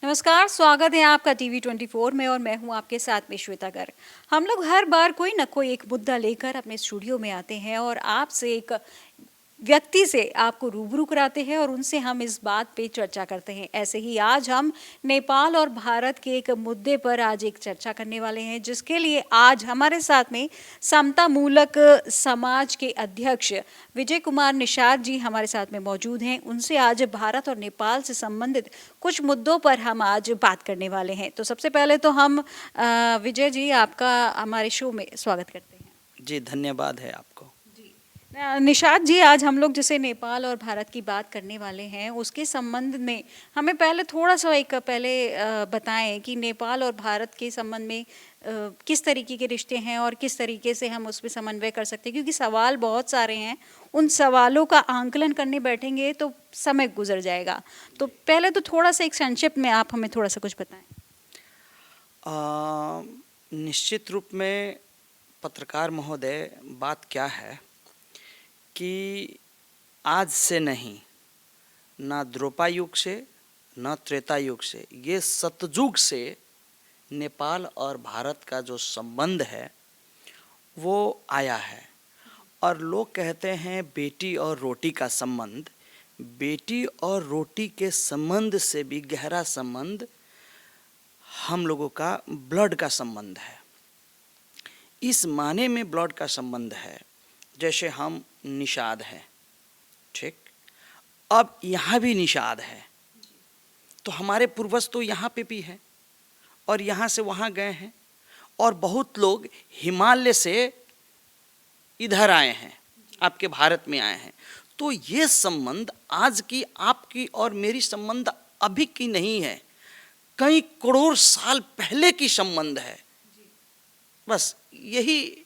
नमस्कार, स्वागत है आपका टीवी 24 में और मैं हूं आपके साथ में श्वेता गर्ग। हम लोग हर बार कोई ना कोई एक मुद्दा लेकर अपने स्टूडियो में आते हैं और आपसे एक व्यक्ति से आपको रूबरू कराते हैं और उनसे हम इस बात पे चर्चा करते हैं। ऐसे ही आज हम नेपाल और भारत के एक मुद्दे पर आज एक चर्चा करने वाले हैं, जिसके लिए आज हमारे साथ में समता मूलक समाज के अध्यक्ष विजय कुमार निषाद जी हमारे साथ में मौजूद हैं। उनसे आज भारत और नेपाल से संबंधित कुछ मुद्दों पर हम आज बात करने वाले हैं। तो सबसे पहले तो हम विजय जी आपका हमारे शो में स्वागत करते हैं। जी, धन्यवाद है आपको। निषाद जी, आज हम लोग जैसे नेपाल और भारत की बात करने वाले हैं, उसके संबंध में हमें पहले थोड़ा सा बताएं कि नेपाल और भारत के संबंध में किस तरीके के रिश्ते हैं और किस तरीके से हम उसमें समन्वय कर सकते हैं, क्योंकि सवाल बहुत सारे हैं। उन सवालों का आंकलन करने बैठेंगे तो समय गुजर जाएगा। तो पहले तो थोड़ा सा एक संक्षिप्त में आप हमें थोड़ा सा कुछ बताएं। निश्चित रूप में पत्रकार महोदय, बात क्या है कि आज से नहीं, ना द्रोपा युग से न त्रेता युग से, ये सतयुग से नेपाल और भारत का जो संबंध है वो आया है। और लोग कहते हैं बेटी और रोटी का संबंध। बेटी और रोटी के संबंध से भी गहरा संबंध हम लोगों का ब्लड का संबंध है। इस माने में ब्लड का संबंध है, जैसे हम निषाद हैं, ठीक, अब यहाँ भी निषाद है, तो हमारे पूर्वज तो यहाँ पे भी हैं और यहाँ से वहाँ गए हैं, और बहुत लोग हिमालय से इधर आए हैं, आपके भारत में आए हैं। तो ये संबंध आज की आपकी और मेरी संबंध अभी की नहीं है, कई करोड़ साल पहले की संबंध है। बस यही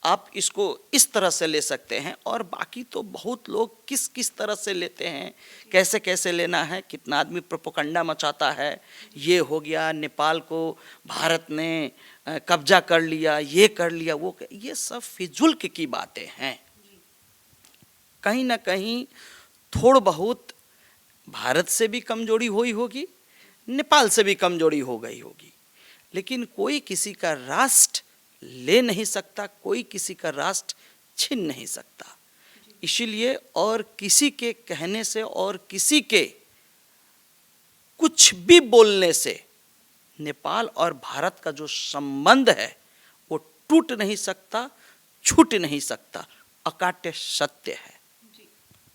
आप इसको इस तरह से ले सकते हैं। और बाकी तो बहुत लोग किस किस तरह से लेते हैं, कैसे कैसे लेना है, कितना आदमी प्रोपोगंडा मचाता है, ये हो गया, नेपाल को भारत ने कब्जा कर लिया, ये कर लिया, वो ये सब फिजूल की बातें हैं। कहीं ना कहीं थोड़ा बहुत भारत से भी कमजोरी हुई होगी, नेपाल से भी कमजोरी हो गई होगी, लेकिन कोई किसी का राष्ट्र ले नहीं सकता, कोई किसी का राष्ट्र छीन नहीं सकता। इसीलिए और किसी के कहने से और किसी के कुछ भी बोलने से नेपाल और भारत का जो संबंध है वो टूट नहीं सकता, छूट नहीं सकता, अकाट्य सत्य है।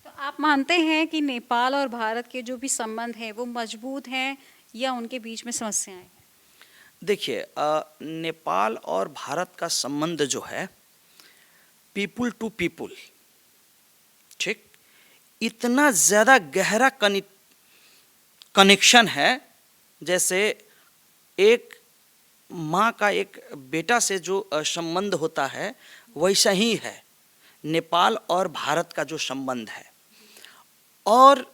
तो आप मानते हैं कि नेपाल और भारत के जो भी संबंध हैं वो मजबूत हैं या उनके बीच में समस्याएं हैं? देखिए, नेपाल और भारत का संबंध जो है पीपुल टू पीपुल, ठीक, इतना ज़्यादा गहरा कनेक्शन है, जैसे एक माँ का एक बेटा से जो संबंध होता है वैसा ही है नेपाल और भारत का जो संबंध है। और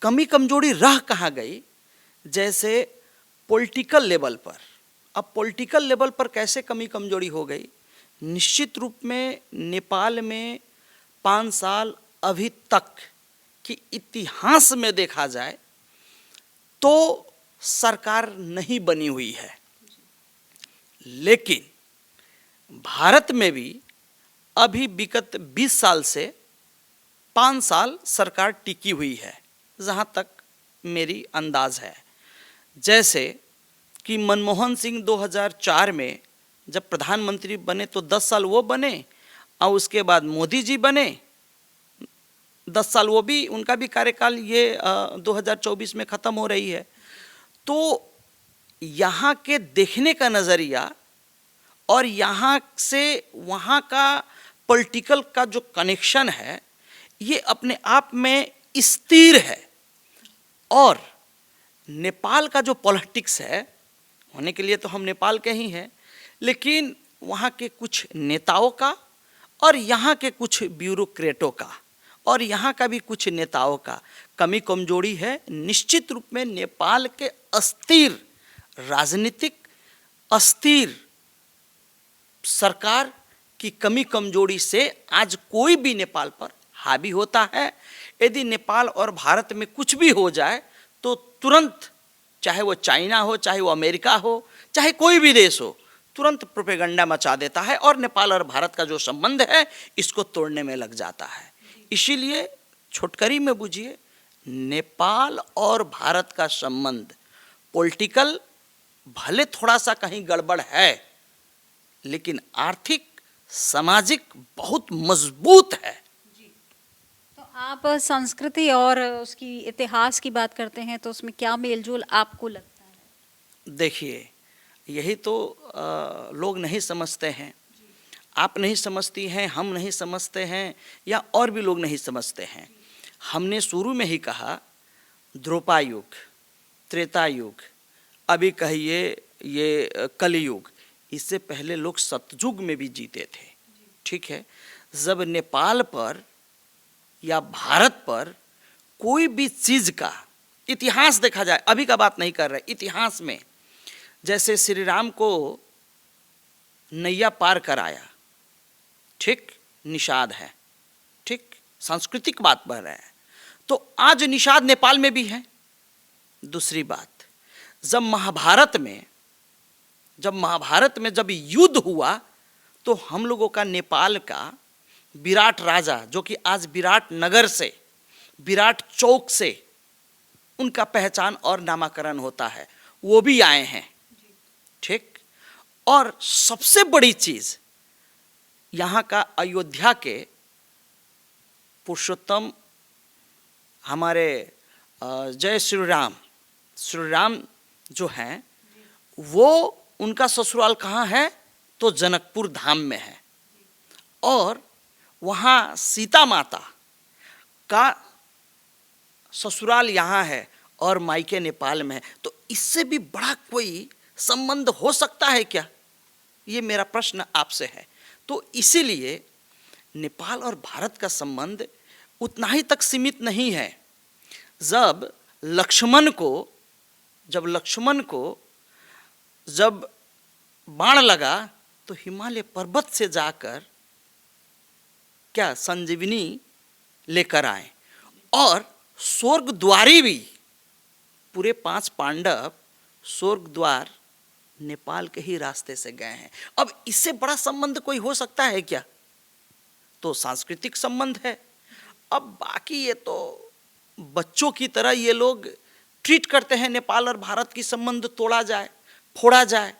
कमी कमजोरी रह कहाँ गई, जैसे पॉलिटिकल लेवल पर। अब पॉलिटिकल लेवल पर कैसे कमी कमजोरी हो गई? निश्चित रूप में नेपाल में 5 साल अभी तक कि इतिहास में देखा जाए तो सरकार नहीं बनी हुई है, लेकिन भारत में भी अभी विगत 20 साल से 5 साल सरकार टिकी हुई है, जहाँ तक मेरी अंदाज है। जैसे कि मनमोहन सिंह 2004 में जब प्रधानमंत्री बने तो 10 साल वो बने, और उसके बाद मोदी जी बने 10 साल, वो भी, उनका भी कार्यकाल ये 2024 में ख़त्म हो रही है। तो यहाँ के देखने का नज़रिया और यहाँ से वहाँ का पॉलिटिकल का जो कनेक्शन है ये अपने आप में स्थिर है। और नेपाल का जो पॉलिटिक्स है, होने के लिए तो हम नेपाल के ही हैं, लेकिन वहाँ के कुछ नेताओं का और यहाँ के कुछ ब्यूरोक्रेटों का और यहाँ का भी कुछ नेताओं का कमी कमजोरी है। निश्चित रूप में नेपाल के अस्थिर राजनीतिक, अस्थिर सरकार की कमी कमजोरी से आज कोई भी नेपाल पर हावी होता है। यदि नेपाल और भारत में कुछ भी हो जाए तो तुरंत, चाहे वो चाइना हो, चाहे वो अमेरिका हो, चाहे कोई भी देश हो, तुरंत प्रोपेगेंडा मचा देता है और नेपाल और भारत का जो संबंध है इसको तोड़ने में लग जाता है। इसीलिए छोटकरी में बुझिए, नेपाल और भारत का संबंध पॉलिटिकल भले थोड़ा सा कहीं गड़बड़ है, लेकिन आर्थिक सामाजिक बहुत मजबूत है। तो आप संस्कृति और उसकी इतिहास की बात करते हैं तो उसमें क्या मेलजोल आपको लगता है? देखिए, यही तो लोग नहीं समझते हैं। आप नहीं समझती हैं, हम नहीं समझते हैं, या और भी लोग नहीं समझते हैं। हमने शुरू में ही कहा द्रोपा युग, त्रेता युग, अभी कहिए ये कलयुग, इससे पहले लोग सतयुग में भी जीते थे। ठीक है, जब नेपाल पर या भारत पर कोई भी चीज़ का इतिहास देखा जाए, अभी का बात नहीं कर रहे, इतिहास में जैसे श्री राम को नैया पार कराया, ठीक, निषाद है, ठीक, सांस्कृतिक बात बढ़ रहा है, तो आज निषाद नेपाल में भी है। दूसरी बात, जब महाभारत में जब युद्ध हुआ तो हम लोगों का नेपाल का विराट राजा, जो कि आज विराट नगर से, विराट चौक से उनका पहचान और नामाकरण होता है, वो भी आए हैं। ठीक, और सबसे बड़ी चीज यहाँ का अयोध्या के पुरुषोत्तम हमारे जय श्री राम जो हैं, वो उनका ससुराल कहाँ है? तो जनकपुर धाम में है, और वहाँ सीता माता का ससुराल यहाँ है और मायके नेपाल में है। तो इससे भी बड़ा कोई संबंध हो सकता है क्या? ये मेरा प्रश्न आपसे है। तो इसीलिए नेपाल और भारत का संबंध उतना ही तक सीमित नहीं है। जब लक्ष्मण को जब बाण लगा तो हिमालय पर्वत से जाकर क्या संजीवनी लेकर आए, और स्वर्ग द्वारी भी, पूरे 5 पांडव स्वर्ग द्वार नेपाल के ही रास्ते से गए हैं। अब इससे बड़ा संबंध कोई हो सकता है क्या? तो सांस्कृतिक संबंध है। अब बाकी ये तो बच्चों की तरह ये लोग ट्रीट करते हैं, नेपाल और भारत की संबंध तोड़ा जाए, फोड़ा जाए।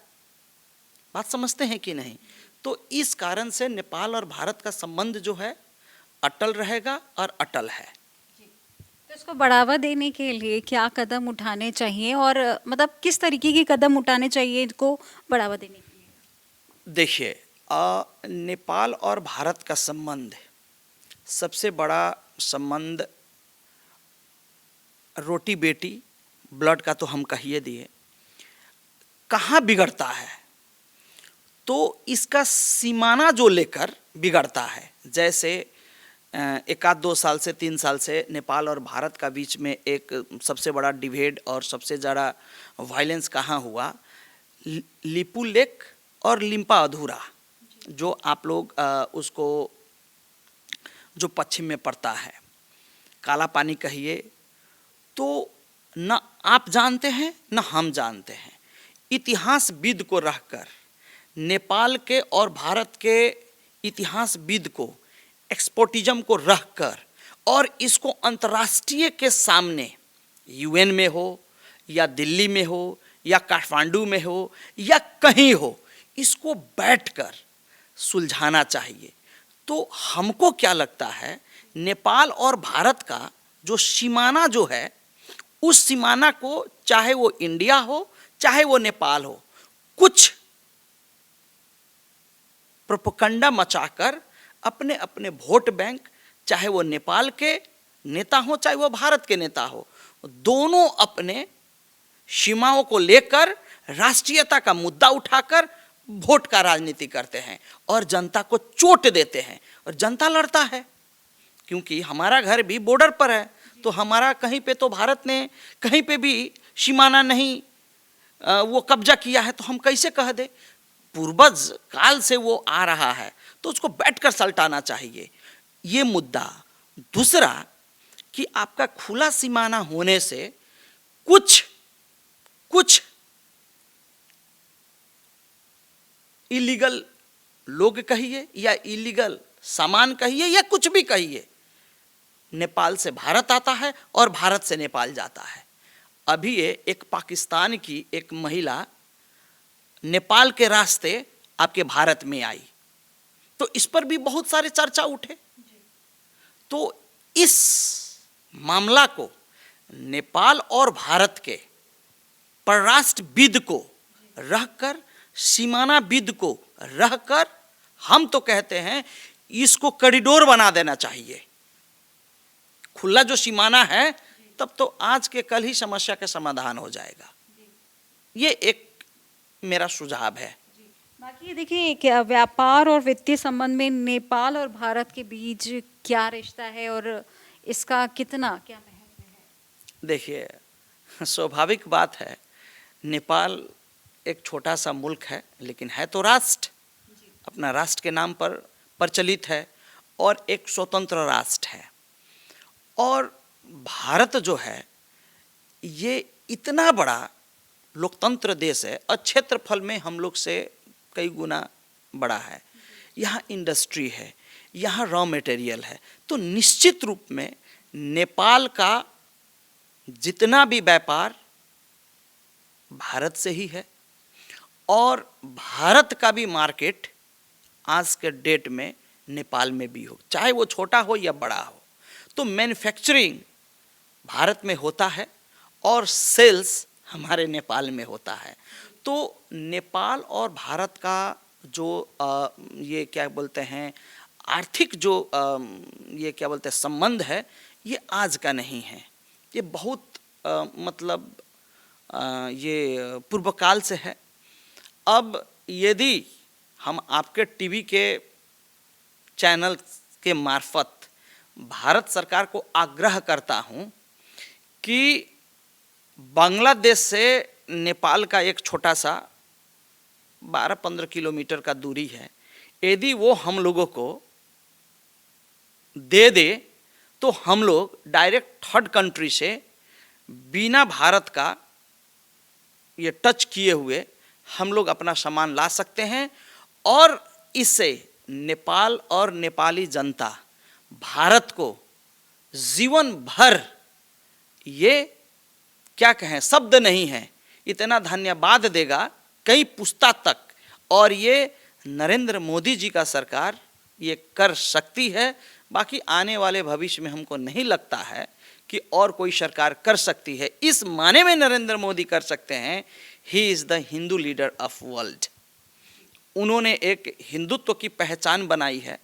बात समझते हैं कि नहीं? तो इस कारण से नेपाल और भारत का संबंध जो है अटल रहेगा और अटल है। तो इसको बढ़ावा देने के लिए क्या कदम उठाने चाहिए, और मतलब किस तरीके के कदम उठाने चाहिए इसको बढ़ावा देने के लिए? देखिए, नेपाल और भारत का संबंध सबसे बड़ा संबंध रोटी बेटी ब्लड का तो हम कहिए दिए, कहाँ बिगड़ता है? तो इसका सीमाना जो लेकर बिगड़ता है। जैसे 1-2 साल से 3 साल से नेपाल और भारत का बीच में एक सबसे बड़ा डिबेट और सबसे ज़्यादा वायलेंस कहाँ हुआ? लिपू लेक और लिम्पा अधूरा, जो आप लोग उसको जो पश्चिम में पड़ता है, काला पानी कहिए, तो न आप जानते हैं न हम जानते हैं। इतिहासविद को रहकर, नेपाल के और भारत के इतिहासविद को, एक्सपोर्टिज्म को रखकर, और इसको अंतर्राष्ट्रीय के सामने यूएन में हो या दिल्ली में हो या काठमांडू में हो या कहीं हो, इसको बैठकर सुलझाना चाहिए। तो हमको क्या लगता है, नेपाल और भारत का जो सीमाना जो है, उस सीमाना को, चाहे वो इंडिया हो चाहे वो नेपाल हो, कुछ प्रोपेगेंडा मचाकर अपने अपने वोट बैंक, चाहे वो नेपाल के नेता हो चाहे वो भारत के नेता हो, दोनों अपने सीमाओं को लेकर राष्ट्रीयता का मुद्दा उठाकर वोट का राजनीति करते हैं और जनता को चोट देते हैं, और जनता लड़ता है। क्योंकि हमारा घर भी बॉर्डर पर है, तो हमारा कहीं पे तो भारत ने कहीं पे भी सीमाना नहीं वो कब्जा किया है, तो हम कैसे कह दे? पूर्वज काल से वो आ रहा है, तो उसको बैठकर सलटाना चाहिए, ये मुद्दा। दूसरा कि आपका खुला सीमाना होने से कुछ इलीगल लोग कहिए या इलीगल सामान कहिए या कुछ भी कहिए, नेपाल से भारत आता है और भारत से नेपाल जाता है। अभी ये एक पाकिस्तान की एक महिला नेपाल के रास्ते आपके भारत में आई, तो इस पर भी बहुत सारे चर्चा उठे। तो इस मामला को नेपाल और भारत के परराष्ट्र विद को रहकर, सीमाना विद को रहकर, हम तो कहते हैं इसको कॉरिडोर बना देना चाहिए। खुला जो सीमाना है तब तो आज के कल ही समस्या का समाधान हो जाएगा। ये एक मेरा सुझाव है। बाकी देखिए, क्या व्यापार और वित्तीय संबंध में नेपाल और भारत के बीच क्या रिश्ता है और इसका कितना क्या महत्व है? देखिए, स्वाभाविक बात है, नेपाल एक छोटा सा मुल्क है, लेकिन है तो राष्ट्र, अपना राष्ट्र के नाम पर प्रचलित है और एक स्वतंत्र राष्ट्र है। और भारत जो है ये इतना बड़ा लोकतंत्र देश है और क्षेत्रफल में हम लोग से कई गुना बड़ा है। यहाँ इंडस्ट्री है, यहाँ रॉ मटेरियल है, तो निश्चित रूप में नेपाल का जितना भी व्यापार भारत से ही है और भारत का भी मार्केट आज के डेट में नेपाल में भी हो, चाहे वो छोटा हो या बड़ा हो। तो मैन्युफैक्चरिंग भारत में होता है और सेल्स हमारे नेपाल में होता है। तो नेपाल और भारत का जो ये क्या बोलते हैं आर्थिक जो ये क्या बोलते हैं संबंध है, ये आज का नहीं है, ये बहुत मतलब ये पूर्व काल से है। अब यदि हम आपके टीवी के चैनल के मार्फत भारत सरकार को आग्रह करता हूं कि बांग्लादेश से नेपाल का एक छोटा सा 12-15 किलोमीटर का दूरी है, यदि वो हम लोगों को दे दे तो हम लोग डायरेक्ट थर्ड कंट्री से बिना भारत का ये टच किए हुए हम लोग अपना सामान ला सकते हैं और इससे नेपाल और नेपाली जनता भारत को जीवन भर, ये क्या कहें शब्द नहीं है, इतना धन्यवाद देगा कई पुस्ता तक। और ये नरेंद्र मोदी जी का सरकार ये कर सकती है। बाकी आने वाले भविष्य में हमको नहीं लगता है कि और कोई सरकार कर सकती है। इस माने में नरेंद्र मोदी कर सकते हैं, he is the Hindu leader of world. उन्होंने एक हिंदुत्व की पहचान बनाई है।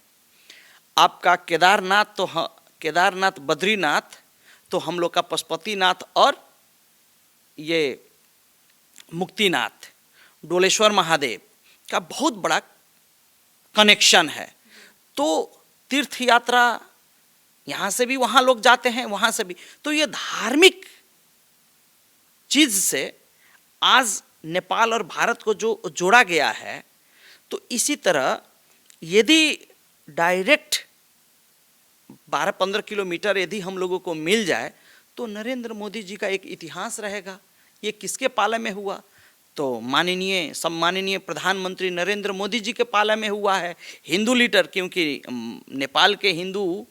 आपका केदारनाथ तो केदारनाथ, बद्रीनाथ तो हम लोग का पशुपतिनाथ और ये मुक्तिनाथ, डोलेश्वर महादेव का बहुत बड़ा कनेक्शन है। तो तीर्थ यात्रा यहाँ से भी वहाँ लोग जाते हैं, वहाँ से भी। तो ये धार्मिक चीज़ से आज नेपाल और भारत को जो जोड़ा गया है, तो इसी तरह यदि डायरेक्ट 12-15 किलोमीटर यदि हम लोगों को मिल जाए तो नरेंद्र मोदी जी का एक इतिहास रहेगा। ये किसके पाले में हुआ? तो माननीय सम्माननीय प्रधानमंत्री नरेंद्र मोदी जी के पाले में हुआ है। हिंदू लीडर, क्योंकि नेपाल के हिंदू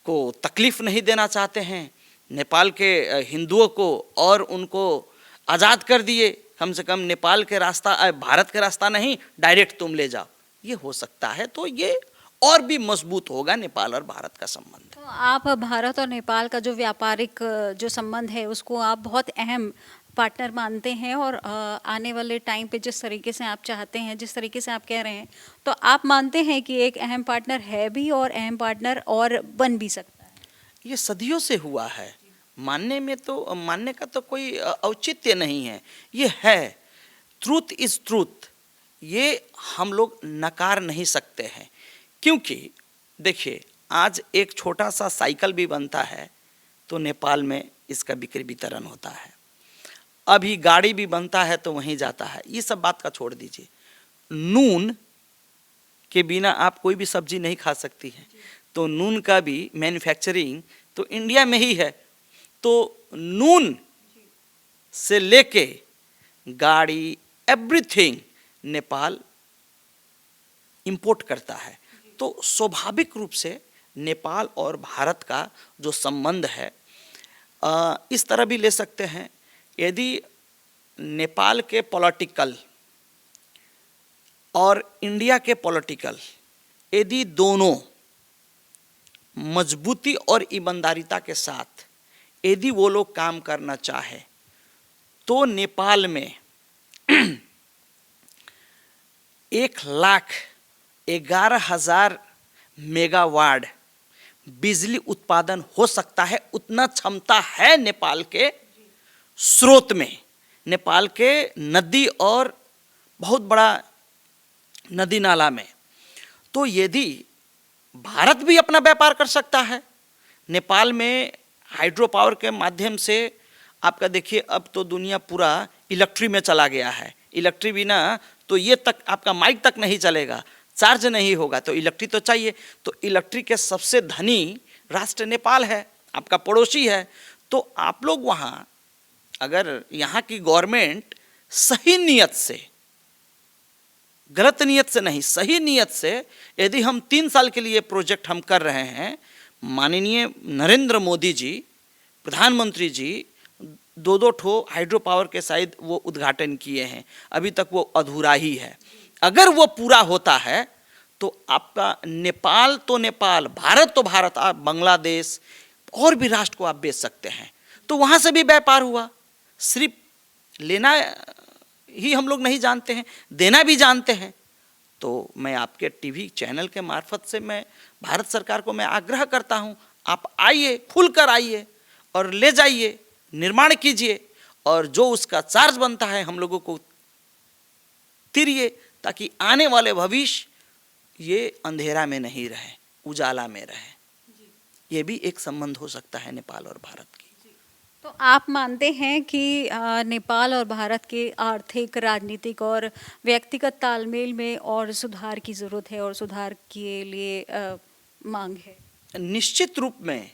को तकलीफ नहीं देना चाहते हैं, नेपाल के हिंदुओं को और उनको आज़ाद कर दिए। कम से कम नेपाल के रास्ता, भारत के रास्ता नहीं, डायरेक्ट तुम ले जाओ, ये हो सकता है। तो ये और भी मजबूत होगा नेपाल और भारत का संबंध। तो आप भारत और नेपाल का जो व्यापारिक जो संबंध है उसको आप बहुत अहम पार्टनर मानते हैं और आने वाले टाइम पे जिस तरीके से आप चाहते हैं, जिस तरीके से आप कह रहे हैं, तो आप मानते हैं कि एक अहम पार्टनर है भी और अहम पार्टनर और बन भी सकता है। ये सदियों से हुआ है, मानने का तो कोई औचित्य नहीं है, ये है। ट्रूथ इज ट्रूथ, ये हम लोग नकार नहीं सकते हैं। क्योंकि देखिए, आज एक छोटा सा साइकिल भी बनता है तो नेपाल में इसका बिक्री वितरण होता है। अभी गाड़ी भी बनता है तो वहीं जाता है। ये सब बात का छोड़ दीजिए, नून के बिना आप कोई भी सब्जी नहीं खा सकती है, तो नून का भी मैन्युफैक्चरिंग तो इंडिया में ही है। तो नून से लेके गाड़ी एवरीथिंग नेपाल इंपोर्ट करता है। तो स्वाभाविक रूप से नेपाल और भारत का जो संबंध है इस तरह भी ले सकते हैं। यदि नेपाल के पॉलिटिकल और इंडिया के पॉलिटिकल यदि दोनों मजबूती और ईमानदारिता के साथ यदि वो लोग काम करना चाहे तो नेपाल में 1,11,000 मेगावाट बिजली उत्पादन हो सकता है। उतना क्षमता है नेपाल के स्रोत में, नेपाल के नदी और बहुत बड़ा नदी नाला में। तो यदि भारत भी अपना व्यापार कर सकता है नेपाल में हाइड्रो पावर के माध्यम से, आपका देखिए अब तो दुनिया पूरा इलेक्ट्रिक में चला गया है। इलेक्ट्रिक बिना तो ये तक आपका माइक तक नहीं चलेगा, चार्ज नहीं होगा, तो इलेक्ट्रिक तो चाहिए। तो इलेक्ट्रिक के सबसे धनी राष्ट्र नेपाल है, आपका पड़ोसी है। तो आप लोग वहाँ अगर यहाँ की गवर्नमेंट सही नियत से, गलत नियत से नहीं, सही नियत से यदि हम 3 साल के लिए प्रोजेक्ट हम कर रहे हैं, माननीय नरेंद्र मोदी जी प्रधानमंत्री जी 2-2 ठो हाइड्रो पावर के शायद वो उद्घाटन किए हैं, अभी तक वो अधूरा ही है। अगर वो पूरा होता है तो आपका नेपाल तो नेपाल, भारत तो भारत, आप बांग्लादेश और भी राष्ट्र को आप बेच सकते हैं। तो वहाँ से भी व्यापार हुआ। सिर्फ लेना ही हम लोग नहीं जानते हैं, देना भी जानते हैं। तो मैं आपके टीवी चैनल के मार्फत से मैं भारत सरकार को मैं आग्रह करता हूं, आप आइए, खुलकर आइए और ले जाइए, निर्माण कीजिए और जो उसका चार्ज बनता है हम लोगों को तिरिए, ताकि आने वाले भविष्य ये अंधेरा में नहीं रहे, उजाला में रहे। ये भी एक संबंध हो सकता है नेपाल और भारत की। तो आप मानते हैं कि नेपाल और भारत के आर्थिक, राजनीतिक और व्यक्तिगत तालमेल में और सुधार की ज़रूरत है और सुधार के लिए मांग है? निश्चित रूप में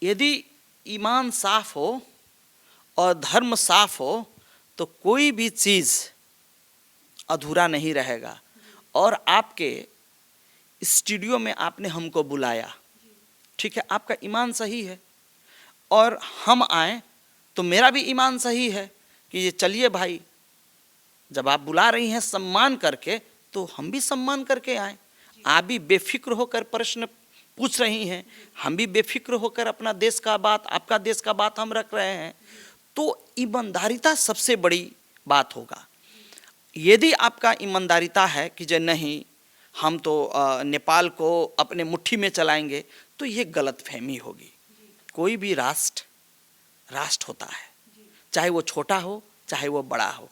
यदि ईमान साफ हो और धर्म साफ हो तो कोई भी चीज़ अधूरा नहीं रहेगा। और आपके स्टूडियो में आपने हमको बुलाया, ठीक है, आपका ईमान सही है और हम आए तो मेरा भी ईमान सही है कि ये चलिए भाई, जब आप बुला रही हैं सम्मान करके तो हम भी सम्मान करके आए। आप भी बेफिक्र होकर प्रश्न पूछ रही हैं, हम भी बेफिक्र होकर अपना देश का बात, आपका देश का बात हम रख रहे हैं। तो ईमानदारिता सबसे बड़ी बात होगा। यदि आपका ईमानदारिता है कि जो नहीं हम तो नेपाल को अपने मुट्ठी में चलाएंगे, तो ये गलत फहमी होगी। कोई भी राष्ट्र होता है, चाहे वो छोटा हो चाहे वो बड़ा हो।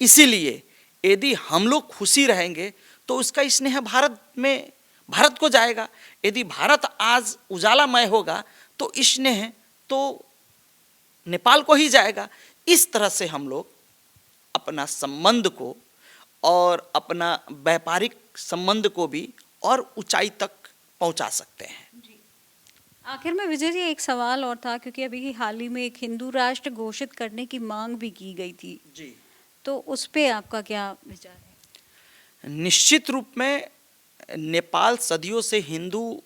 इसीलिए यदि हम लोग खुशी रहेंगे तो उसका स्नेह भारत को जाएगा। यदि भारत आज उजालामय होगा तो स्नेह तो नेपाल को ही जाएगा। इस तरह से हम लोग अपना संबंध को और अपना व्यापारिक संबंध को भी और ऊंचाई तक पहुंचा सकते हैं। आखिर में विजय जी एक सवाल और था, क्योंकि अभी हाल ही में एक हिंदू राष्ट्र घोषित करने की मांग भी की गई थी जी, तो उस पे आपका क्या विचार है? निश्चित रूप में नेपाल सदियों से हिंदू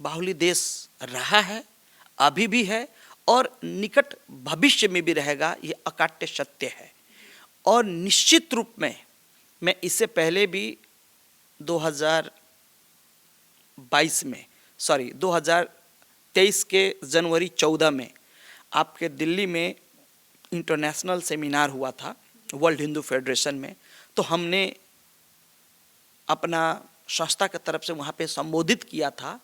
बाहुल्य देश रहा है, अभी भी है और निकट भविष्य में भी रहेगा, ये अकाट्य सत्य है। और निश्चित रूप में मैं इससे पहले भी 2023 के जनवरी 14 में आपके दिल्ली में इंटरनेशनल सेमिनार हुआ था वर्ल्ड हिंदू फेडरेशन में। तो हमने अपना संस्था की तरफ से वहाँ पे संबोधित किया था,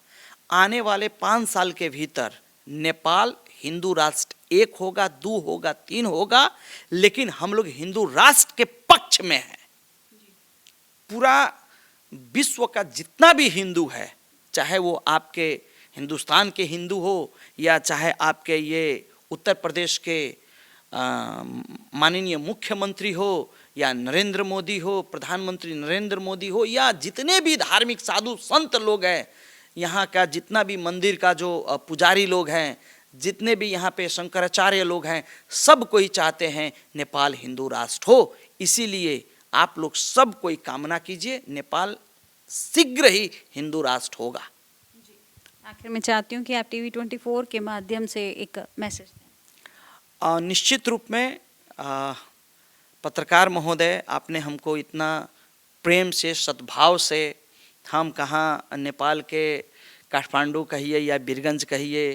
आने वाले 5 साल के भीतर नेपाल हिंदू राष्ट्र 1 होगा, 2 होगा, 3 होगा, लेकिन हम लोग हिंदू राष्ट्र के पक्ष में हैं। पूरा विश्व का जितना भी हिंदू है, चाहे वो आपके हिंदुस्तान के हिंदू हो या चाहे आपके ये उत्तर प्रदेश के माननीय मुख्यमंत्री हो या नरेंद्र मोदी हो, प्रधानमंत्री नरेंद्र मोदी हो, या जितने भी धार्मिक साधु संत लोग हैं, यहाँ का जितना भी मंदिर का जो पुजारी लोग हैं, जितने भी यहाँ पे शंकराचार्य लोग हैं, सब कोई चाहते हैं नेपाल हिंदू राष्ट्र हो। इसीलिए आप लोग सब कोई कामना कीजिए, नेपाल शीघ्र ही हिंदू राष्ट्र होगा। आखिर में चाहती हूँ कि आप टीवी 24 के माध्यम से एक मैसेज दें। निश्चित रूप में पत्रकार महोदय, आपने हमको इतना प्रेम से, सद्भाव से, हम कहाँ नेपाल के काठमांडू कहिए या बीरगंज कहिए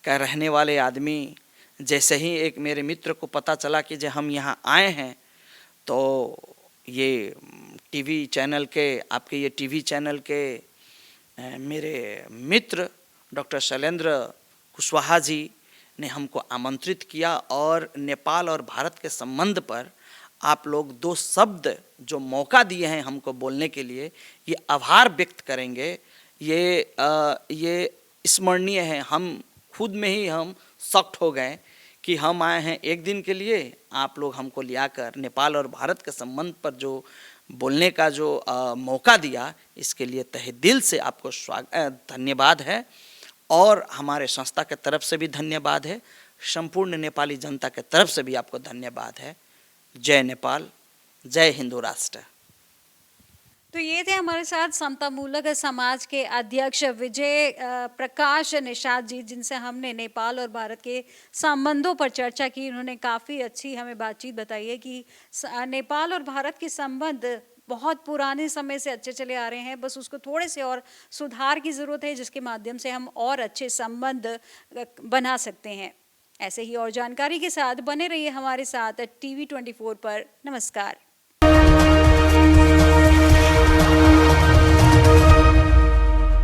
का रहने वाले आदमी, जैसे ही एक मेरे मित्र को पता चला कि जब हम यहाँ आए हैं तो ये टीवी चैनल के, आपके ये टीवी चैनल के मेरे मित्र डॉक्टर शैलेंद्र कुशवाहा जी ने हमको आमंत्रित किया और नेपाल और भारत के संबंध पर आप लोग 2 शब्द जो मौका दिए हैं हमको बोलने के लिए, ये आभार व्यक्त करेंगे। ये स्मरणीय है। हम खुद में ही हम शॉक्ड हो गए कि हम आए हैं एक दिन के लिए, आप लोग हमको लियाकर नेपाल और भारत के संबंध पर जो बोलने का जो मौका दिया, इसके लिए तहे दिल से आपको धन्यवाद है। और हमारे संस्था के तरफ से भी धन्यवाद है, संपूर्ण नेपाली जनता के तरफ से भी आपको धन्यवाद है। जय नेपाल, जय हिंदू राष्ट्र। तो ये थे हमारे साथ समता मूलक समाज के अध्यक्ष विजय प्रकाश निषाद जी, जिनसे हमने नेपाल और भारत के संबंधों पर चर्चा की। उन्होंने काफ़ी अच्छी हमें बातचीत बताई है कि नेपाल और भारत के संबंध बहुत पुराने समय से अच्छे चले आ रहे हैं, बस उसको थोड़े से और सुधार की ज़रूरत है, जिसके माध्यम से हम और अच्छे संबंध बना सकते हैं। ऐसे ही और जानकारी के साथ बने रहिए हमारे साथ टीवी 24 पर। नमस्कार।